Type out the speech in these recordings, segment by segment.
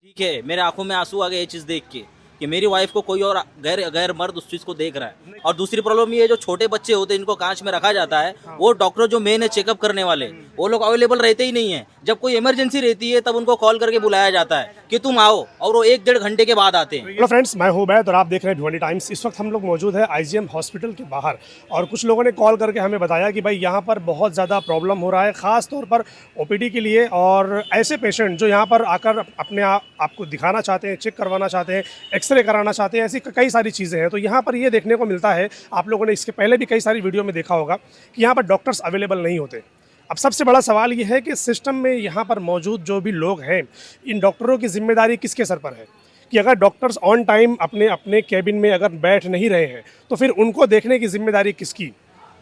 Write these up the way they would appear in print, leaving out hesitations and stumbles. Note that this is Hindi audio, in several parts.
ठीक है, मेरे आंखों में आंसू आ गए ये चीज़ देख के कि मेरी वाइफ को कोई और गैर गैर मर्द उस चीज़ को देख रहा है। और दूसरी प्रॉब्लम ये है, जो छोटे बच्चे होते हैं इनको कांच में रखा जाता है, वो डॉक्टर जो मेन है चेकअप करने वाले, वो लोग अवेलेबल रहते ही नहीं है। जब कोई इमरजेंसी रहती है तब उनको कॉल करके बुलाया जाता है कि तुम आओ, और वो 1-1.5 घंटे के बाद आते हैं। हेलो फ्रेंड्स, मैं हूं बैद और आप देख रहे हैं भिवानी टाइम्स। इस वक्त हम लोग मौजूद है आईजीएम हॉस्पिटल के बाहर और कुछ लोगों ने कॉल करके हमें बताया कि भाई यहाँ पर बहुत ज़्यादा प्रॉब्लम हो रहा है, ख़ास तौर पर ओपीडी के लिए। और ऐसे पेशेंट जो यहाँ पर आकर अपने आपको दिखाना चाहते हैं, चेक करवाना चाहते हैं, एक्सरे कराना चाहते हैं, ऐसी कई सारी चीज़ें हैं। तो यहाँ पर ये देखने को मिलता है, आप लोगों ने इसके पहले भी कई सारी वीडियो में देखा होगा कि यहाँ पर डॉक्टर्स अवेलेबल नहीं होते। अब सबसे बड़ा सवाल ये है कि सिस्टम में यहाँ पर मौजूद जो भी लोग हैं, इन डॉक्टरों की जिम्मेदारी किसके सर पर है कि अगर डॉक्टर्स ऑन टाइम अपने अपने कैबिन में अगर बैठ नहीं रहे हैं तो फिर उनको देखने की जिम्मेदारी किसकी।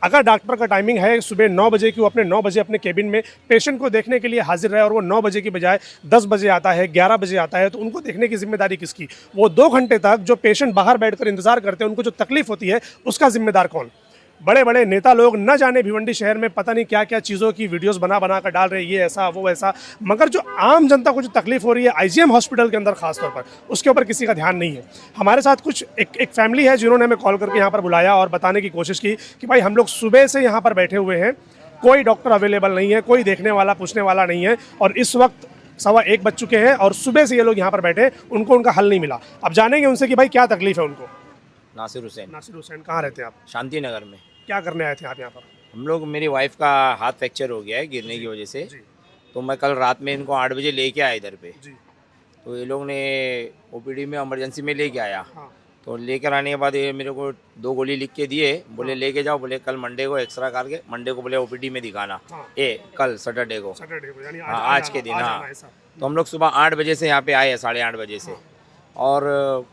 अगर डॉक्टर का टाइमिंग है सुबह 9 बजे की, वो अपने 9 बजे अपने कैबिन में पेशेंट को देखने के लिए हाजिर रहे और वो 9 बजे की बजाय 10 बजे आता है, 11 बजे आता है, तो उनको देखने की जिम्मेदारी किसकी। वो 2 घंटे तक जो पेशेंट बाहर बैठकर इंतजार करते हैं, उनको जो तकलीफ होती है उसका जिम्मेदार कौन। बड़े बड़े नेता लोग न जाने भिवंडी शहर में पता नहीं क्या क्या चीज़ों की वीडियोस बना बना कर डाल रहे हैं, ये ऐसा वो ऐसा, मगर जो आम जनता को जो तकलीफ हो रही है आईजीएम हॉस्पिटल के अंदर खास तौर पर, उसके ऊपर किसी का ध्यान नहीं है। हमारे साथ कुछ एक फैमिली है जिन्होंने हमें कॉल करके यहाँ पर बुलाया और बताने की कोशिश की कि भाई हम लोग सुबह से यहाँ पर बैठे हुए हैं, कोई डॉक्टर अवेलेबल नहीं है, कोई देखने वाला पूछने वाला नहीं है, और इस वक्त 1:15 बज चुके हैं और सुबह से ये लोग यहाँ पर बैठे, उनको उनका हल नहीं मिला। अब जानेंगे उनसे कि भाई क्या तकलीफ है उनको। नासिर हुसैन। नासिर हुसैन, कहाँ रहते हैं आप? शांति नगर में। क्या करने आए थे आप यहाँ पर? हम लोग, मेरी वाइफ का हाथ फ्रैक्चर हो गया है गिरने की वजह से, तो मैं कल रात में इनको 8 बजे लेके आया इधर पे। तो ये लोग ने ओपीडी में इमरजेंसी में लेके आया। हाँ। तो लेकर आने के बाद ये मेरे को 2 गोली लिख के दिए, बोले लेके जाओ, बोले कल मंडे को एक्सरा करके मंडे को बोले ओपीडी में दिखाना। हाँ। कल सैटरडे को, यानी हाँ आज के दिन। हाँ, ऐसा। तो हम लोग सुबह 8 बजे से यहाँ पे आए, 8:30 बजे से, और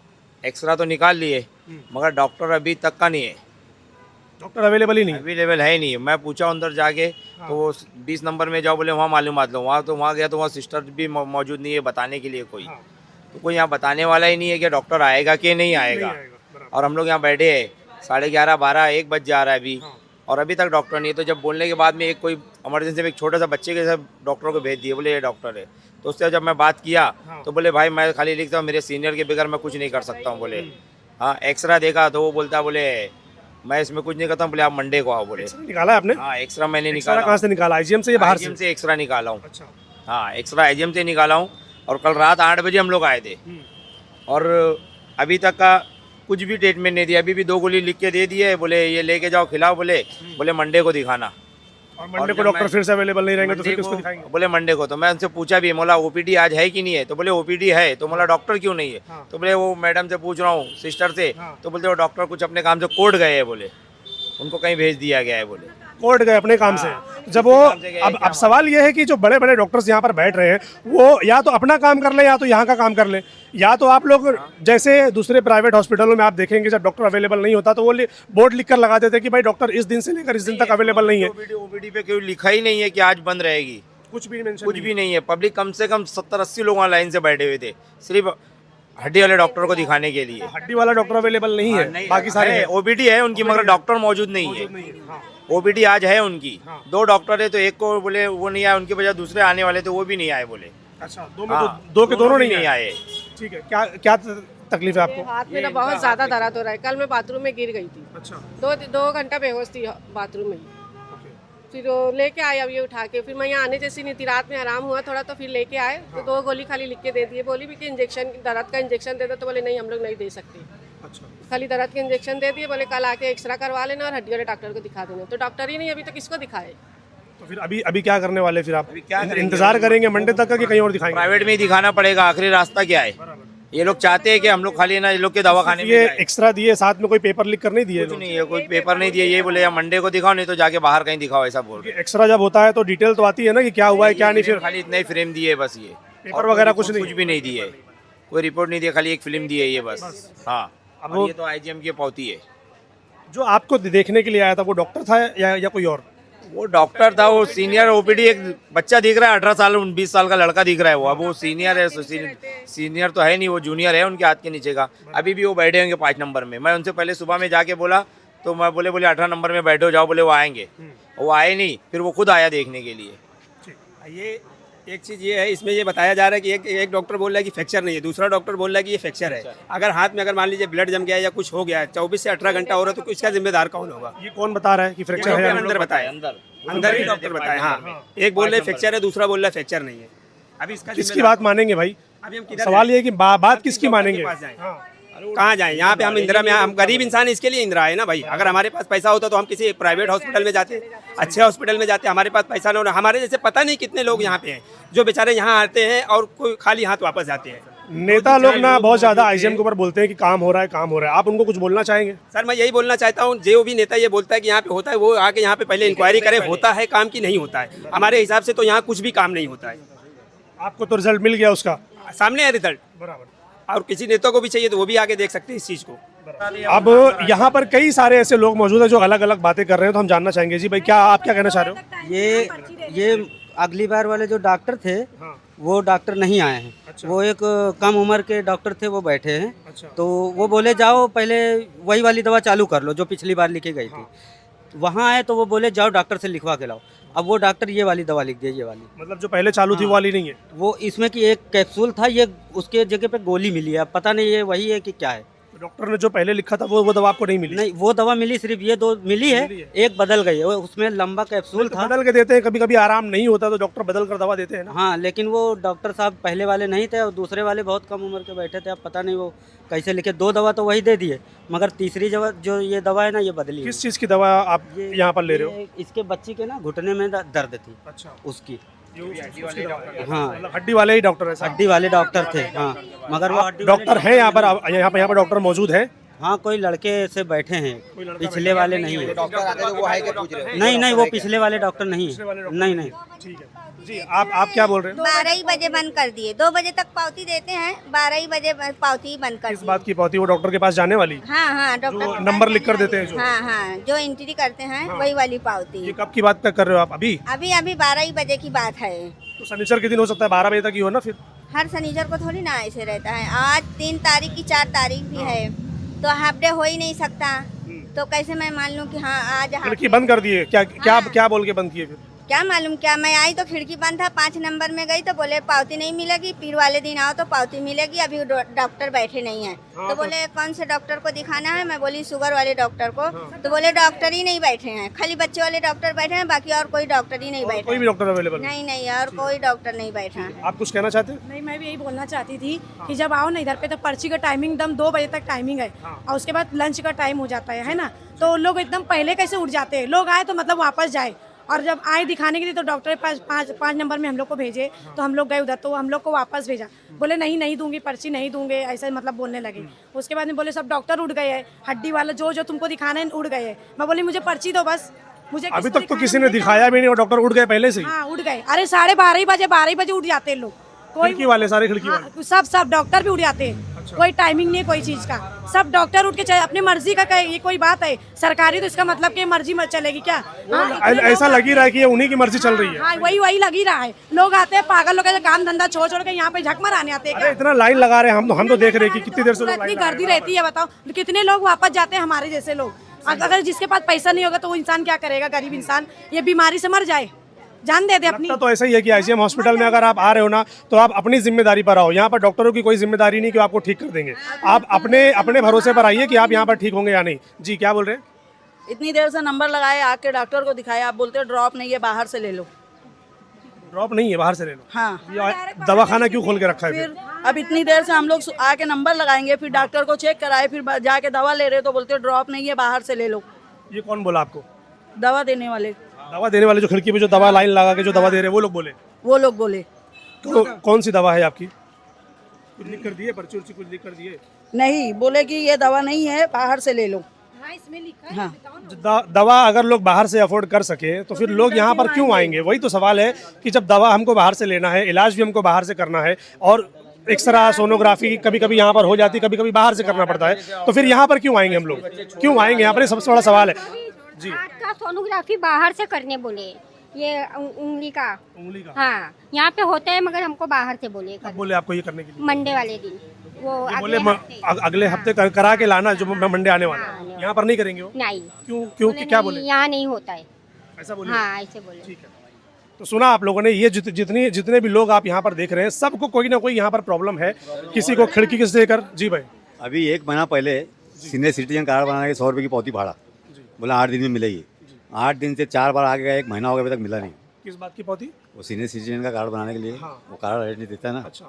एक्सरा तो निकाल लिए मगर डॉक्टर अभी तक का नहीं है। डॉक्टर अवेलेबल ही नहीं? अवेलेबल है ही नहीं। मैं पूछा अंदर जाके, तो वो 20 नंबर में जाओ, बोले वहाँ मालूमात लो। वहाँ गया तो वहाँ सिस्टर भी मौजूद नहीं है बताने के लिए कोई। हाँ। तो कोई यहाँ बताने वाला ही नहीं है कि डॉक्टर आएगा कि नहीं आएगा। और हम लोग यहाँ बैठे हैं, 11:30, 12, 1 बज जा रहा है अभी, और अभी तक डॉक्टर नहीं है। तो जब बोलने के बाद में एक कोई इमरजेंसी में एक छोटा सा बच्चे के साथ डॉक्टर को भेज दिए, बोले ये डॉक्टर है। तो उससे जब मैं बात किया तो बोले भाई मैं खाली लिखता हूँ, मेरे सीनियर के बगैर मैं कुछ नहीं कर सकता हूँ। बोले हाँ, एक्सरा देखा तो वो बोलता, बोले मैं इसमें कुछ नहीं करता हूँ, बोले आप मंडे को आओ। बोले निकाला है आपने? हाँ, एक्सरा मैंने एक्सरा निकाला। कहाँ से निकाला? आईजीएम से या बाहर से? आईजीएम से एक्सरा निकाला हूँ। अच्छा। हाँ, एक्सरा आईजीएम से निकाला हूँ, और कल रात 8 बजे हम लोग आए थे, और अभी तक का कुछ भी ट्रीटमेंट नहीं दिया। अभी भी 2 गोली लिख के दे दिए, बोले ये लेके जाओ खिलाओ, बोले मंडे को दिखाना। और मंडे को डॉक्टर फिर से अवेलेबल नहीं रहेंगे तो फिर किसको दिखाएंगे? बोले मंडे को। तो मैं उनसे पूछा भी, मोला ओपीडी आज है कि नहीं है? तो बोले ओपीडी है। तो मोला डॉक्टर क्यों नहीं है? तो बोले वो मैडम से पूछ रहा हूँ, सिस्टर से। तो बोलते वो डॉक्टर कुछ अपने काम से कोर्ट गए हैं, बोले उनको कहीं भेज दिया गया है, बोले कोर्ट गए अपने काम से। जब वो अब सवाल ये है कि जो बड़े बड़े डॉक्टर्स यहाँ पर बैठ रहे हैं, वो या तो अपना काम कर ले या तो यहाँ का काम कर ले, या तो आप लोग जैसे दूसरे प्राइवेट हॉस्पिटलों में आप देखेंगे जब डॉक्टर अवेलेबल नहीं होता तो वो बोर्ड लिख कर लगा देते कि भाई डॉक्टर इस दिन से लेकर इस दिन तक अवेलेबल नहीं है। ओपीडी पे कोई लिखा ही नहीं है कि आज बंद रहेगी, कुछ भी नहीं है। पब्लिक कम से कम 70-80 लोग वहाँ लाइन से बैठे हुए थे, सिर्फ हड्डी वाले डॉक्टर को दिखाने के लिए। हड्डी वाला डॉक्टर अवेलेबल नहीं है, बाकी सारे ओपीडी है उनकी, मगर डॉक्टर मौजूद नहीं है। ओपीडी आज है उनकी, 2 डॉक्टर है, तो एक को बोले वो नहीं आए, उनके बजाय दूसरे आने वाले थे वो भी नहीं आए, बोले। अच्छा, दो के दोनों नहीं आए। ठीक है, क्या तकलीफ है आपको? हाथ में बहुत ज्यादा दर्द हो रहा है। कल मैं बाथरूम में गिर गई थी। अच्छा। 2 घंटा बेहोश थी बाथरूम में ही। फिर लेके आए अब ये उठा के, फिर मैं यहाँ आने जैसी नहीं थी, रात में आराम हुआ थोड़ा, तो फिर लेके आए तो 2 गोली खाली लिख के दे दिए। बोली भी कि इंजेक्शन, दर्द का इंजेक्शन दे दो, तो बोले नहीं हम लोग नहीं दे सकते। अच्छा। खाली दर्द के इंजेक्शन दे दिए, बोले कल आके एक्सरा करवा लेना और हड्डी वाले डॉक्टर को दिखा देना। तो डॉक्टर ही नहीं, अभी तक किसको दिखाए? तो फिर अभी क्या करने वाले? फिर आप इंतजार करेंगे मंडे तक का कि कहीं और दिखाएंगे? प्राइवेट में ही दिखाना पड़ेगा, आखिरी रास्ता क्या है? ये लोग चाहते हैं कि हम लोग खाली ना ये लोग के दवाखाने में ये एक्स्ट्रा दिए, साथ में कोई पेपर लिख कर नहीं दिए? कुछ नहीं है, कोई पेपर नहीं दिए। ये बोले या मंडे को दिखाओ, नहीं तो जाके बाहर कहीं दिखाओ, ऐसा बोल रहे। एक्स्ट्रा जब होता है तो डिटेल तो आती है ना कि क्या हुआ है क्या नहीं, फिर खाली इतना ही फ्रेम दिए बस, ये पेपर वगैरह कुछ भी नहीं दिए, कोई रिपोर्ट नहीं दिया, खाली एक फिल्म दी है ये बस। हाँ, अब ये तो आईजीएम की पौती है। जो आपको देखने के लिए आया था वो डॉक्टर था या कोई और? वो डॉक्टर था, वो सीनियर ओपीडी। एक बच्चा दिख रहा है, 18 साल 20 साल का लड़का दिख रहा है वो। अब वो सीनियर है, सीनियर तो है नहीं, वो जूनियर है उनके हाथ के नीचे का। अभी भी वो बैठे होंगे 5 नंबर में। मैं उनसे पहले सुबह में जाके बोला तो मैं बोले 18 नंबर में बैठो जाओ, बोले वो आएंगे। वो आए नहीं, फिर वो खुद आया देखने के लिए। ये एक चीज़ ये है, इसमें ये बताया जा रहा है कि एक डॉक्टर बोल रहा है कि फ्रैक्चर नहीं है, दूसरा डॉक्टर बोल रहा है कि ये फ्रैक्चर है। अगर हाथ में अगर मान लीजिए ब्लड जम गया है या कुछ हो गया है, 24 से 18 घंटा हो रहा है, तो इसका जिम्मेदार कौन होगा? ये कौन बता रहा है कि फ्रैक्चर है? अंदर बताया, अंदर ही डॉक्टर बताया। हाँ, एक बोल रहे फ्रैक्चर है, दूसरा बोल रहा है फ्रैक्चर नहीं है। अभी इसका किसकी बात मानेंगे भाई? अभी हम किधर सवाल ये है कि बात किसकी मानेंगे? कहाँ जाएं? यहाँ पे हम इंदिरा में, हम गरीब इंसान इसके लिए इंदिरा है ना भाई। अगर हमारे पास पैसा होता तो हम किसी प्राइवेट हॉस्पिटल में जाते, अच्छे हॉस्पिटल में जाते। हमारे पास पैसा ना, हमारे जैसे पता नहीं कितने लोग यहाँ पे हैं जो बेचारे यहाँ आते हैं और कोई खाली हाथ वापस जाते हैं। नेता लोग ना बहुत ज्यादा आईजीएम के ऊपर बोलते हैं कि काम हो रहा है, काम हो रहा है। आप उनको कुछ बोलना चाहेंगे? सर मैं यही बोलना चाहता हूँ, जो भी नेता ये बोलता है कि यहाँ पे होता है, वो आके यहाँ पे पहले इंक्वायरी करे, होता है काम की नहीं होता है। हमारे हिसाब से तो यहाँ कुछ भी काम नहीं होता है। आपको तो रिजल्ट मिल गया उसका, सामने है रिजल्ट। बराबर। और किसी नेता को भी चाहिए तो वो भी आके देख सकते हैं इस चीज़ को। अब यहाँ पर कई सारे ऐसे लोग मौजूद हैं जो अलग अलग बातें कर रहे हैं, तो हम जानना चाहेंगे जी भाई, क्या आप क्या कहना चाह रहे हो? ये अगली बार वाले जो डॉक्टर थे वो डॉक्टर नहीं आए हैं। अच्छा। वो एक कम उम्र के डॉक्टर थे, वो बैठे हैं। अच्छा। तो वो बोले जाओ पहले वही वाली दवा चालू कर लो जो पिछली बार लिखी गई थी। वहाँ आए तो वो बोले जाओ डॉक्टर से लिखवा के लाओ। अब वो डॉक्टर ये वाली दवा लिख दिया, ये वाली। मतलब जो पहले चालू थी वो वाली नहीं है? वो इसमें की एक कैप्सूल था, ये उसके जगह पे गोली मिली है। अब पता नहीं ये वही है कि क्या है। डॉक्टर ने जो पहले लिखा था वो दवा आपको नहीं मिली? नहीं, वो दवा मिली, सिर्फ ये दो मिली है। एक बदल गई है, उसमें लंबा कैप्सूल था। बदल के देते हैं, कभी कभी आराम नहीं होता तो डॉक्टर बदल कर दवा देते हैं ना। हाँ, लेकिन वो डॉक्टर साहब पहले वाले नहीं थे और दूसरे वाले बहुत कम उम्र के बैठे थे। अब पता नहीं वो कैसे लिखे। 2 दवा तो वही दे दिए, मगर तीसरी जो ये दवा है ना, ये बदली है। किस चीज़ की दवा आप यहाँ पर ले रहे हो? इसके बच्ची के ना घुटने में दर्द थी। अच्छा। उसकी। हाँ, हाँ, हड्डी वाले ही डॉक्टर है? हड्डी वाले डॉक्टर थे। हाँ, मगर वो हड्डी डॉक्टर हैं यहाँ पर? यहाँ पर डॉक्टर मौजूद है? हाँ, कोई लड़के से बैठे हैं, पिछले वाले नहीं है। डॉक्टर आते हैं तो वो है क्या पूछ रहे हो? नहीं, वो पिछले वाले डॉक्टर नहीं है। नहीं। ठीक है जी, आप क्या बोल रहे हैं? 12 ही बजे बंद कर दिए। 2 बजे तक पावती देते हैं, 12 ही बजे पावती बंद कर किस दिए। बात की पावती? वो डॉक्टर के पास जाने वाली? हाँ, डॉक्टर जो नंबर लिख कर देते हैं जो? हाँ, जो एंट्री करते हैं वही वाली पावती। ये कब की बात कर रहे हो आप? अभी अभी 12 ही बजे की बात है। तो शनिचर के दिन हो सकता है 12 बजे तक ही हो ना फिर? हर शनिचर को थोड़ी ना ऐसे रहता है। आज 3 तारीख की 4 तारीख भी है, तो हाफ डे हो ही नहीं सकता। तो कैसे मैं मान लूँ कि हाँ आज खिड़की बंद कर दिए? क्या बोल के बंद किए फिर? क्या मालूम, क्या मैं आई तो खिड़की बंद था। 5 नंबर में गई तो बोले पावती नहीं मिलेगी, फिर वाले दिन आओ तो पावती मिलेगी। अभी डॉक्टर बैठे नहीं है। तो बोले कौन से डॉक्टर को दिखाना है? मैं बोली शुगर वाले डॉक्टर को। तो बोले डॉक्टर ही नहीं बैठे हैं, खाली बच्चे वाले डॉक्टर बैठे हैं, बाकी और कोई डॉक्टर ही नहीं बैठा। कोई भी डॉक्टर अवेलेबल नहीं, और कोई डॉक्टर नहीं बैठा है। आप कुछ कहना चाहते हैं? नहीं, मैं भी यही बोलना चाहती थी कि जब आओ ना इधर पे तो पर्ची का टाइमिंग एकदम 2 बजे तक टाइमिंग है। और उसके बाद लंच का टाइम हो जाता है ना। तो लोग एकदम पहले कैसे उठ जाते हैं, लोग आए तो मतलब वापस जाए। और जब आए दिखाने के लिए तो डॉक्टर के पास 5 नंबर में हम लोग को भेजे, तो हम लोग गए उधर, तो हम लोग को वापस भेजा। बोले नहीं दूंगी पर्ची, नहीं दूंगे, ऐसा मतलब बोलने लगे। उसके बाद में बोले सब डॉक्टर उठ गए हैं, हड्डी वाला जो तुमको दिखाना है उड़ गए हैं। मैं बोली मुझे पर्ची दो बस, मुझे अभी तक तो किसी ने दिखाया भी नहीं और डॉक्टर उठ गए पहले से ही? हाँ, उठ गए। अरे 12:30 बजे उठ जाते हैं लोग। खिड़की वाले सारे खिड़की वाले? हाँ, सब डॉक्टर भी उठ जाते हैं। कोई टाइमिंग नहीं है कोई चीज का, सब डॉक्टर उठ के चाहे अपनी मर्जी का कहे। ये कोई बात है? सरकारी तो इसका मतलब कि मर्जी मत चलेगी क्या? हाँ, ऐसा लग ही रहा है कि ये उन्हीं की मर्जी चल रही है। हाँ, वही लग ही रहा है। लोग आते हैं पागल लोग, काम धंधा छोड़ के यहाँ पे झक मारने आते हैं। अरे इतना लाइन लगा रहे हैं हम तो देख रहे हैं कि कितनी देर से लोग इतनी गर्दी रहती है, बताओ कितने लोग वापस जाते हैं हमारे जैसे लोग। अगर जिसके पास पैसा नहीं होगा तो वो इंसान क्या करेगा? गरीब इंसान ये बीमारी से मर जाए, जान दे अपनी। तो ऐसा ही है कि आईजीएम हॉस्पिटल में अगर आप आ रहे हो ना, तो आप अपनी जिम्मेदारी पर आओ। यहाँ पर डॉक्टरों की कोई जिम्मेदारी नहीं कि आपको ठीक कर देंगे। आप अपने भरोसे पर आइए कि आप यहाँ पर ठीक होंगे या नहीं। जी, क्या बोल रहे हैं? इतनी देर से नंबर लगाए, आके डॉक्टर को दिखाया, आप बोलते हो ड्रॉप नहीं है, बाहर से ले लो। ड्रॉप नहीं है, बाहर से ले लो? हाँ। दवाखाना क्यों खोल के रखा है फिर अब इतनी देर से हम लोग आके नंबर लगाएंगे, फिर डॉक्टर को चेक कराए, फिर जाके दवा ले रहे तो बोलते हो ड्रॉप नहीं है, बाहर से ले लो। ये कौन बोला आपको? दवा देने वाले। दवा देने वाले जो खिड़की पे जो दवा लाइन लगा के जो दवा दे रहे हैं वो लोग बोले? वो लोग बोले। तो कौन सी दवा है आपकी? कुछ लिख कर दिए? पर्ची उर्ची कुछ लिख कर दिए? नहीं, बोले कि ये दवा नहीं है, बाहर से ले लो। हाँ, इसमें लिखा है। हाँ। दवा अगर लोग बाहर से अफोर्ड कर सके तो फिर लोग यहाँ पर क्यों आएंगे? वही तो सवाल है कि जब दवा हमको बाहर से लेना है, इलाज भी हमको बाहर से करना है, और एक्सरा सोनोग्राफी कभी कभी यहाँ पर हो जाती है, कभी कभी बाहर से करना पड़ता है, तो फिर यहाँ पर क्यों आएंगे हम लोग? क्यों आएंगे यहाँ पर? ये सबसे बड़ा सवाल है जी। का सोनोग्राफी बाहर से करने बोले, ये उंगली का। हाँ, यहाँ पे होता है मगर हमको बाहर से बोले। कब बोले आपको ये करने के लिए? मंडे वाले दिन। वो बोले अगले हफ्ते करा के लाना, जो मंडे आने वाला है। यहाँ पर नहीं करेंगे वो? नहीं। क्यों क्या बोले? यहाँ नहीं होता है। ऐसा बोले? हाँ, ऐसे बोले। ठीक है। तो सुना आप लोगों ने, ये जितने भी लोग आप यहाँ पर देख रहे हैं, सबको कोई ना कोई यहाँ पर प्रॉब्लम है। किसी को खिड़की किस देकर, जी भाई अभी 1 महीना पहले सीनियर सिटीजन कार्ड बनाने के 100 रुपये की पौती भाड़ा बोला 8 दिन में मिलेगी। 8 दिन से 4 बार आ गया, 1 महीना हो गया, अभी तक मिला नहीं। किस बात की पौती? वो सीनियर सिटीजन का कार्ड बनाने के लिए वो कार्ड रेट नहीं देता है ना, अच्छा,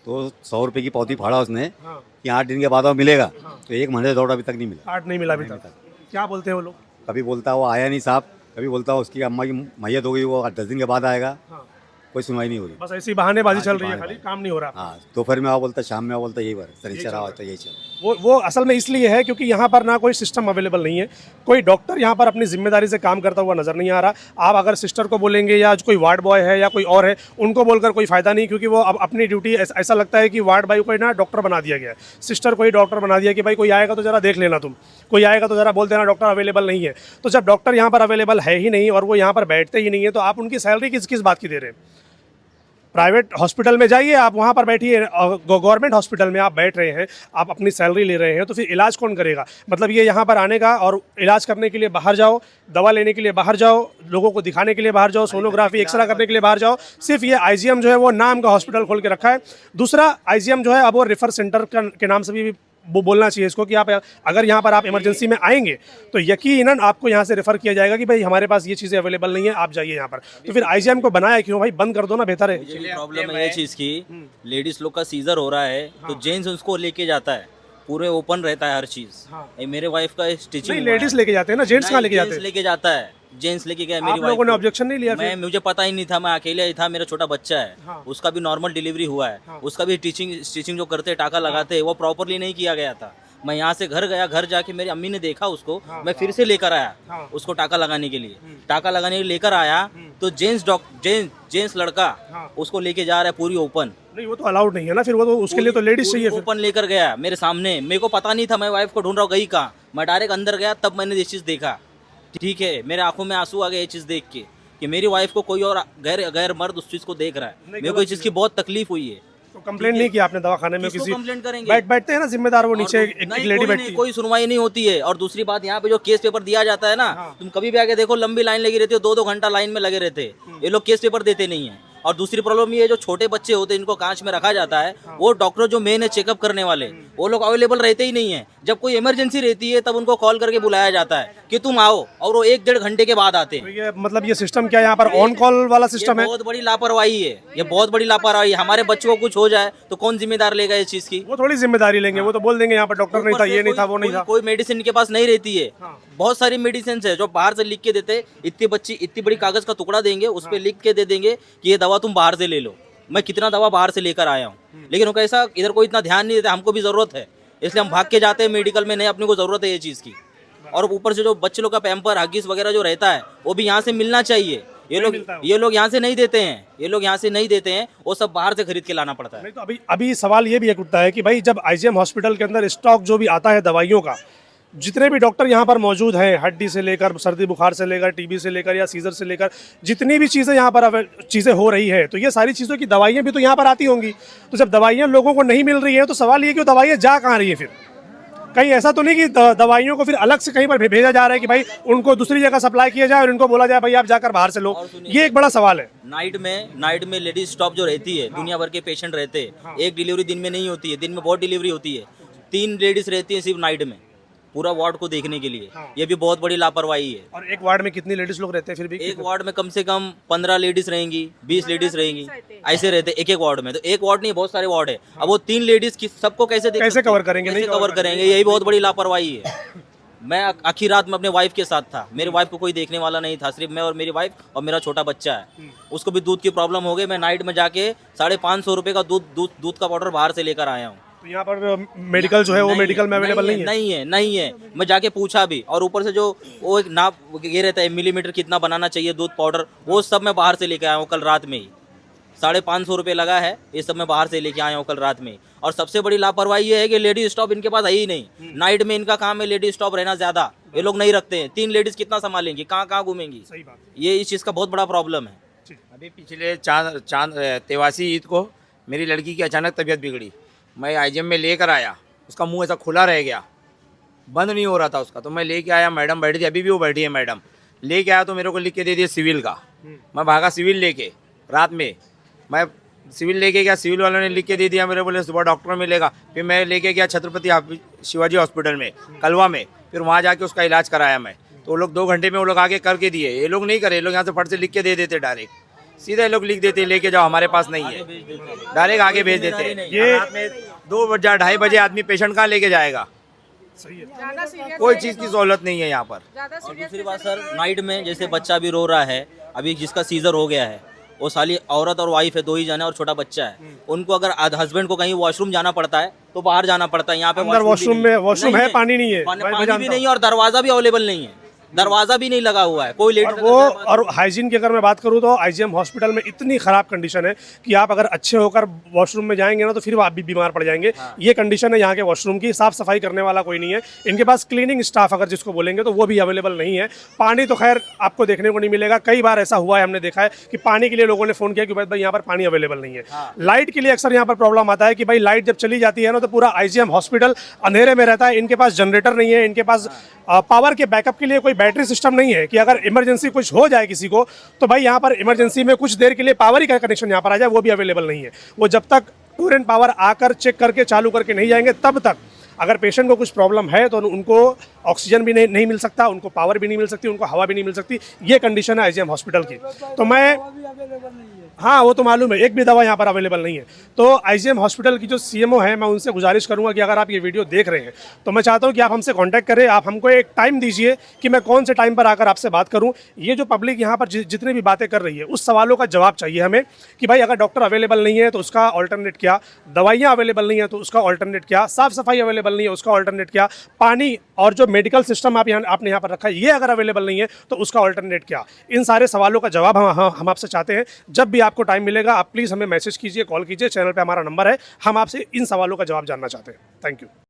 तो 100 रुपये की पौती फाड़ा उसने हाँ, कि 8 दिन के बाद वो मिलेगा। तो 1 महीने से दौड़ अभी तक नहीं मिला। कार्ड नहीं मिला अभी तक। क्या बोलते हैं वो लोग? कभी बोलता है वो आया नहीं साहब, कभी बोलता है उसकी अम्मा की मैयत हो गई, वो 10 दिन के बाद आएगा। हाँ, कोई सुनवाई नहीं हो रही। बस ऐसी बहानेबाजी चल रही है, बहानेबाजी। खाली काम नहीं हो रहा। हाँ, दोपहर में आओ बोलता, शाम में आओ बोलता, यही बार शनिचर आओ तो यही चल। वो असल में इसलिए है क्योंकि यहाँ पर ना कोई सिस्टम अवेलेबल नहीं है, कोई डॉक्टर यहाँ पर अपनी जिम्मेदारी से काम करता हुआ नजर नहीं आ रहा। आप अगर सिस्टर को बोलेंगे या कोई वार्ड बॉय है या कोई और है, उनको बोलकर कोई फायदा नहीं, क्योंकि वो अब अपनी ड्यूटी ऐसा लगता है कि वार्ड बॉय को ना डॉक्टर बना दिया गया है, सिस्टर को ही डॉक्टर बना दिया कि भाई कोई आएगा तो जरा देख लेना, तुम कोई आएगा तो जरा बोल देना डॉक्टर अवेलेबल नहीं है। तो जब डॉक्टर यहाँ पर अवेलेबल है ही नहीं और वो यहाँ पर बैठते ही नहीं है, तो आप उनकी सैलरी किस बात की दे रहे हैं? प्राइवेट हॉस्पिटल में जाइए, आप वहाँ पर बैठिए, गवर्नमेंट हॉस्पिटल में आप बैठ रहे हैं, आप अपनी सैलरी ले रहे हैं, तो फिर इलाज कौन करेगा? मतलब ये यहाँ पर आने का और इलाज करने के लिए बाहर जाओ, दवा लेने के लिए बाहर जाओ, लोगों को दिखाने के लिए बाहर जाओ, सोनोग्राफी एक्सरा करने के लिए बाहर जाओ। सिर्फ ये आईजीएम जो है वो नाम का हॉस्पिटल खोल के रखा है। दूसरा, आईजीएम जो है अब वो रेफर सेंटर के नाम से भी वो बोलना चाहिए इसको कि आप अगर यहाँ पर आप इमरजेंसी में आएंगे तो यकीनन आपको यहाँ से रेफर किया जाएगा कि भाई हमारे पास ये चीज़ें अवेलेबल नहीं है, आप जाइए यहाँ पर। तो फिर आईजीएम को बनाया क्यों भाई? बंद कर दो ना, बेहतर है। प्रॉब्लम है ये चीज़ की, लेडीज लोग का सीजर हो रहा है तो जेंट्स उसको लेके जाता है, पूरे ओपन रहता है हर चीज़। ये मेरे वाइफ का स्टिचिंग लेडीज लेके जाते हैं ना, जेंट्स कहाँ लेके जाते हैं? लेके जाता है, जेंट्स लेके गया। आप मेरी लोगों ने ऑब्जेक्शन नहीं लिया? मैं मुझे पता ही नहीं था, मैं अकेले ही था, मेरा छोटा बच्चा है। हाँ। उसका भी नॉर्मल डिलीवरी हुआ है। हाँ। उसका भी स्टिचिंग जो करते टाका लगाते वो प्रॉपरली नहीं किया गया था। मैं यहाँ से घर गया, घर जाके मेरी अम्मी ने देखा उसको। हाँ। मैं फिर से लेकर आया। हाँ। उसको टाका लगाने के लिए टाका लगाने के लिए लेकर आया तो जेंट्स लड़का हाँ। उसको लेके जा रहा है पूरी ओपन। नहीं, वो तो अलाउड नहीं है ना, फिर वो तो उसके लिए तो लेडीज चाहिए। फिर ओपन लेकर गया मेरे सामने, मेरे को पता नहीं था, मैं वाइफ को ढूंढ रहा हूँ गई कहाँ। मैं डायरेक्ट अंदर गया, तब मैंने ये चीज़ देखा। ठीक है, मेरे आंखों में आंसू आ गए ये चीज़ देख के कि मेरी वाइफ को कोई और गैर मर्द उस चीज़ को देख रहा है। मेरे को इस चीज़ की बहुत तकलीफ हुई है। तो कंप्लेंट नहीं किया आपने दवाखाने में? किसी कंप्लेंट करेंगे? बैठते हैं ना जिम्मेदार, वो नीचे एक लेडी बैठती है। कोई सुनवाई नहीं होती है। और दूसरी बात, यहाँ पे जो केस पेपर दिया जाता है ना, तुम कभी भी आके देखो, लंबी लाइन लगी रहती है, 2-2 घंटा लाइन में लगे रहते हैं। ये लोग केस पेपर देते नहीं है। और दूसरी प्रॉब्लम ये है, जो छोटे बच्चे होते हैं इनको कांच में रखा जाता है, वो डॉक्टर जो मेन है चेकअप करने वाले, वो लोग अवेलेबल रहते ही नहीं है। जब कोई इमरजेंसी रहती है तब उनको कॉल करके बुलाया जाता है कि तुम आओ, और वो 1-1.5 घंटे के बाद आते हैं। तो ये मतलब ये सिस्टम क्या यहाँ पर ऑन कॉल वाला सिस्टम है? बहुत बड़ी लापरवाही है, ये बहुत बड़ी लापरवाही है। हमारे बच्चों को कुछ हो जाए तो कौन जिम्मेदार लेगा इस चीज की? वो थोड़ी जिम्मेदारी लेंगे, वो तो बोल देंगे यहाँ पर डॉक्टर नहीं था, ये नहीं था, वो नहीं था। कोई मेडिसिन इनके पास नहीं रहती है। बहुत सारी मेडिसिन है जो बाहर से लिख के देते, इतनी बड़ी कागज का टुकड़ा देंगे, उस पर लिख के दे देंगे कि ये दवा तुम बाहर से ले लो। मैं कितना दवा बाहर से लेकर आया हूँ, लेकिन वो कैसा, इधर कोई इतना ध्यान नहीं देता। हमको भी जरूरत है, इसलिए हम भाग के जाते हैं मेडिकल में। नहीं, अपने को जरूरत है ये चीज़ की। और ऊपर से जो बच्चे लोग का पैम्पर, हगीज वगैरह जो रहता है, वो भी यहाँ से मिलना चाहिए। ये लोग यहाँ से नहीं देते हैं, वो सब बाहर से खरीद के लाना पड़ता है। नहीं, तो अभी सवाल ये भी एक उठता है कि भाई जब आईजीएम हॉस्पिटल के अंदर स्टॉक जो भी आता है दवाइयों का, जितने भी डॉक्टर यहाँ पर मौजूद हैं, हड्डी से लेकर सर्दी बुखार से लेकर टीबी से लेकर या सीजर से लेकर जितनी भी चीज़ें यहाँ पर चीज़ें हो रही है, तो ये सारी चीज़ों की दवाइयाँ भी तो यहाँ पर आती होंगी। तो जब दवाइयाँ लोगों को नहीं मिल रही है, तो सवाल ये कि दवाइयाँ जा कहाँ रही है? फिर कहीं ऐसा तो नहीं कि दवाइयों को फिर अलग से कहीं पर भेजा जा रहा है कि भाई उनको दूसरी जगह सप्लाई किया जाए और इनको बोला जाए भाई आप जाकर बाहर से लो? ये एक बड़ा सवाल है। नाइट में लेडीज स्टॉप जो रहती है, दुनिया भर के पेशेंट रहते हैं। एक डिलीवरी दिन में नहीं होती है, दिन में बहुत डिलीवरी होती है। 3 लेडीज रहती है सिर्फ नाइट में, पूरा वार्ड को देखने के लिए। ये भी बहुत बड़ी लापरवाही है। और एक वार्ड में कितनी लेडीज लोग रहते हैं? फिर भी एक वार्ड में कम से कम 15 लेडीज रहेंगी, 20 लेडीज रहेंगी, ऐसे रहते एक वार्ड में। तो एक वार्ड नहीं, बहुत सारे वार्ड है। अब वो 3 लेडीज की सबको कैसे कवर करेंगे? नहीं कवर करेंगे, यही बहुत बड़ी लापरवाही है। मैं आखिर रात में अपने वाइफ के साथ था, मेरी वाइफ को कोई देखने वाला नहीं था, सिर्फ मैं और मेरी वाइफ और मेरा छोटा बच्चा है। उसको भी दूध की प्रॉब्लम हो गई। मैं नाइट में जाके 550 रुपये का दूध का पाउडर बाहर से लेकर आया हूँ। तो यहाँ पर मेडिकल जो है वो मेडिकल में अवेलेबल नहीं है। मैं जाके पूछा भी, और ऊपर से जो वो एक नाप ये रहता है, मिलीमीटर कितना बनाना चाहिए दूध पाउडर, वो सब मैं बाहर से लेके आया हूँ कल रात में ही। 550 रुपये लगा है, ये सब मैं बाहर से लेके आया हूँ कल रात में। और सबसे बड़ी लापरवाही ये है कि लेडीज स्टॉप इनके पास है ही नहीं। नाइट में इनका काम है लेडीज स्टॉप रहना ज्यादा, ये लोग नहीं रखते हैं। 3 लेडीज कितना संभालेंगी, कहाँ घूमेंगी? सही बात। ये इस चीज़ का बहुत बड़ा प्रॉब्लम है। अभी पिछले तेवासी ईद को मेरी लड़की की अचानक तबीयत बिगड़ी। मैं आईजीएम में लेकर आया, उसका मुंह ऐसा खुला रह गया, बंद नहीं हो रहा था उसका। तो मैं लेके आया, मैडम बैठी थी, अभी भी वो बैठी है मैडम। लेके आया तो मेरे को लिख के दे दिया सिविल का। मैं भागा सिविल लेके, रात में मैं सिविल लेके गया, सिविल वालों ने लिख के दे दिया मेरे, बोले सुबह डॉक्टर मिलेगा। फिर मैं लेके गया छत्रपति शिवाजी हॉस्पिटल में कलवा में, फिर वहाँ जाके उसका इलाज कराया मैं। तो वो लोग 2 घंटे में वो लोग आगे करके दिए। ये लोग नहीं करे, ये लोग यहाँ से फट से लिख के दे देते डायरेक्ट, सीधे ये लोग लिख देते लेके जाओ हमारे पास नहीं है, डायरेक्ट आगे भेज देते। ये रात में 2 बजे 2:30 बजे आदमी पेशेंट कहाँ लेके जाएगा? कोई चीज़ की सहूलत नहीं है यहाँ पर। और दूसरी बात सर, नाइट में जैसे बच्चा भी रो रहा है, अभी जिसका सीजर हो गया है, वो साली औरत और वाइफ है, 2 ही जने और छोटा बच्चा है। उनको अगर हस्बैंड को कहीं वॉशरूम जाना पड़ता है तो बाहर जाना पड़ता है। यहाँ पे वॉशरूम है, पानी नहीं है, पानी भी नहीं है और दरवाजा भी अवेलेबल नहीं है, दरवाजा भी नहीं लगा हुआ है, कोई लेट वो। और हाइजीन की अगर मैं बात करूँ तो आईजीएम हॉस्पिटल में इतनी खराब कंडीशन है कि आप अगर अच्छे होकर वॉशरूम में जाएंगे ना तो फिर आप भी बीमार पड़ जाएंगे। ये कंडीशन है यहाँ के वॉशरूम की। साफ सफाई करने वाला कोई नहीं है इनके पास, क्लीनिंग स्टाफ अगर जिसको बोलेंगे तो वो भी अवेलेबल नहीं है। पानी तो खैर आपको देखने को नहीं मिलेगा। कई बार ऐसा हुआ है, हमने देखा है कि पानी के लिए लोगों ने फ़ोन किया कि भाई यहाँ पर पानी अवेलेबल नहीं है। लाइट के लिए अक्सर यहाँ पर प्रॉब्लम आता है कि भाई लाइट जब चली जाती है ना तो पूरा आईजीएम हॉस्पिटल अंधेरे में रहता है। इनके पास जनरेटर नहीं है, इनके पास पावर के बैकअप के लिए कोई बैटरी सिस्टम नहीं है कि अगर इमरजेंसी कुछ हो जाए किसी को तो भाई यहाँ पर इमरजेंसी में कुछ देर के लिए पावर ही का कनेक्शन यहाँ पर आ जाए, वो भी अवेलेबल नहीं है। वो जब तक टूरेंट पावर आकर चेक करके चालू करके नहीं जाएंगे तब तक अगर पेशेंट को कुछ प्रॉब्लम है तो उनको ऑक्सीजन भी नहीं मिल सकता, उनको पावर भी नहीं मिल सकती, उनको हवा भी नहीं मिल सकती। ये कंडीशन है आईजीएम हॉस्पिटल की। तो मैं, हाँ वो तो मालूम है, एक भी दवा यहाँ पर अवेलेबल नहीं है। तो आईजीएम हॉस्पिटल की जो सीएमओ है, मैं उनसे गुजारिश करूँगा कि अगर आप ये वीडियो देख रहे हैं तो मैं चाहता हूँ कि आप हमसे कांटेक्ट करें, आप हमको एक टाइम दीजिए कि मैं कौन से टाइम पर आकर आपसे बात करूँ। ये जो पब्लिक यहाँ पर जितनी भी बातें कर रही है उस सवालों का जवाब चाहिए हमें कि भाई अगर डॉक्टर अवेलेबल नहीं है तो उसका ऑल्टरनेट क्या, दवाइयाँ अवेलेबल नहीं है तो उसका ऑल्टरनेट क्या, साफ़ सफाई अवेलेबल नहीं है उसका ऑल्टरनेट क्या, पानी और जो मेडिकल सिस्टम आपने यहाँ पर रखा है ये अगर अवेलेबल नहीं है तो उसका ऑल्टरनेट क्या। इन सारे सवालों का जवाब हम आपसे चाहते हैं। जब भी आपको टाइम मिलेगा आप प्लीज़ हमें मैसेज कीजिए, कॉल कीजिए, चैनल पे हमारा नंबर है। हम आपसे इन सवालों का जवाब जानना चाहते हैं। Thank you.